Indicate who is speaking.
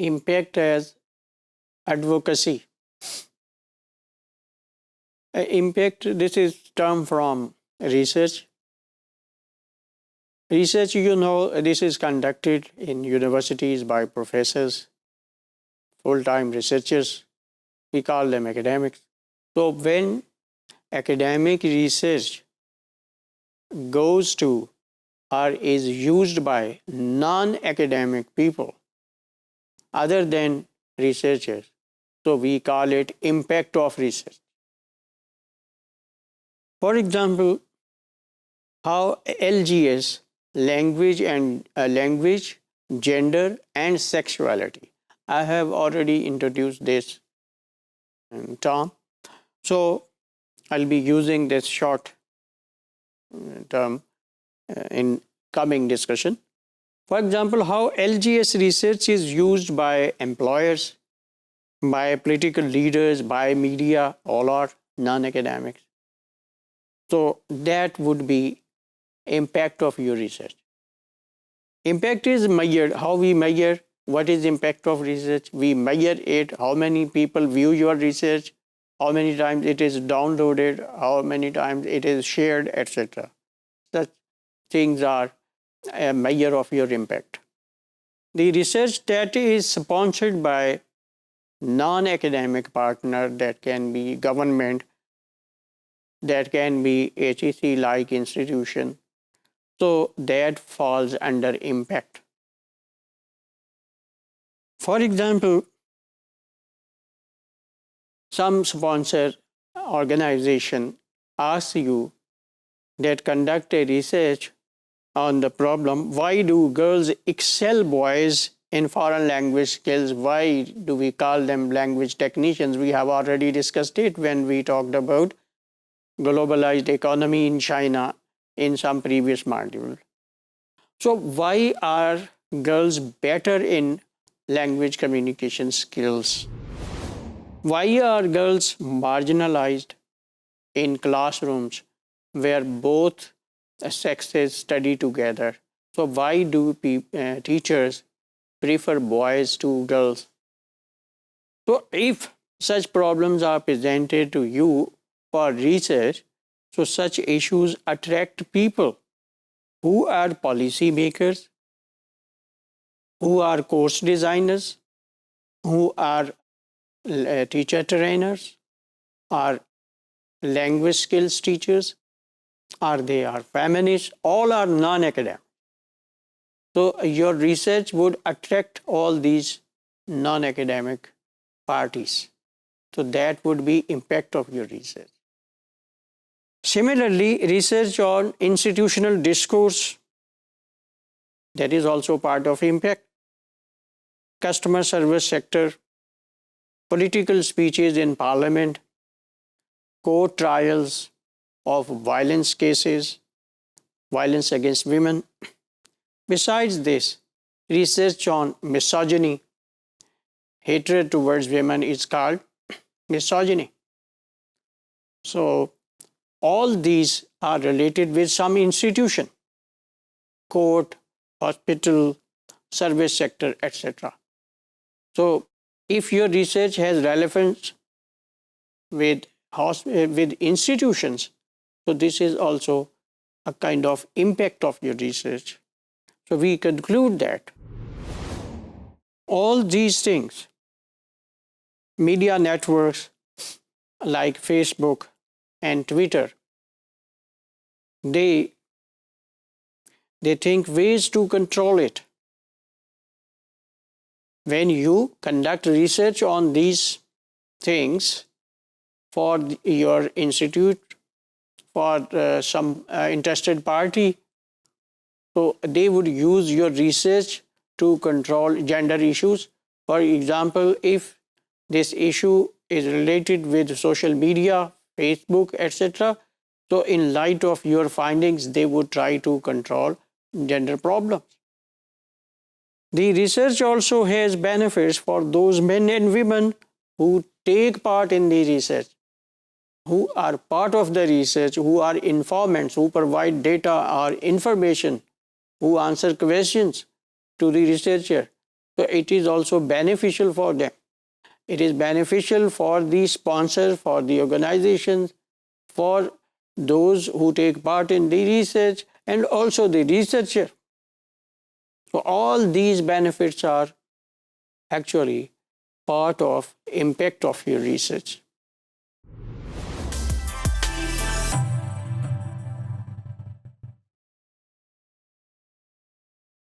Speaker 1: impact as advocacy. Impact, this is term from research. Research, this is conducted in universities by professors, full-time researchers. We call them academics. So when academic research goes to or is used by non-academic people other than researchers, so we call it impact of research. For example, how LGS, language, gender, and sexuality. I have already introduced this term. So I'll be using this short term in coming discussion. For example, how LGS research is used by employers, by political leaders, by media, all are non-academics. So that would be impact of your research. Impact is measured. How we measure what is impact of research? We measure it, how many people view your research, how many times it is downloaded, how many times it is shared, etc. Such things are a measure of your impact. The research that is sponsored by non-academic partner, that can be government, that can be HEC-like institution, so that falls under impact. For example, some sponsor organization asks you that conduct a research on the problem, why do girls excel boys in foreign language skills? Why do we call them language technicians? We have already discussed it when we talked about globalized economy in China in some previous module. So why are girls better in language communication skills? Why are girls marginalized in classrooms where both sexes study together? So why do teachers prefer boys to girls? So if such problems are presented to you for research, so such issues attract people who are policy makers, who are course designers, who are teacher trainers, or language skills teachers, or they are feminists, all are non-academic. So your research would attract all these non-academic parties. So that would be impact of your research. Similarly, research on institutional discourse, that is also part of impact. Customer service sector, political speeches in parliament, court trials of violence cases, violence against women. Besides this, research on misogyny, hatred towards women is called misogyny. So all these are related with some institution, court, hospital, service sector, etc. So if your research has relevance with institutions, so this is also a kind of impact of your research. So we conclude that all these things, media networks like Facebook and Twitter, they think ways to control it. When you conduct research on these things for your institute, for some interested party, so they would use your research to control gender issues. For example, if this issue is related with social media, Facebook, etc., so in light of your findings, they would try to control gender problems. The research also has benefits for those men and women who take part in the research, who are part of the research, who are informants, who provide data or information, who answer questions to the researcher. So it is also beneficial for them. It is beneficial for the sponsor, for the organizations, for those who take part in the research, and also the researcher. So all these benefits are actually part of impact of your research.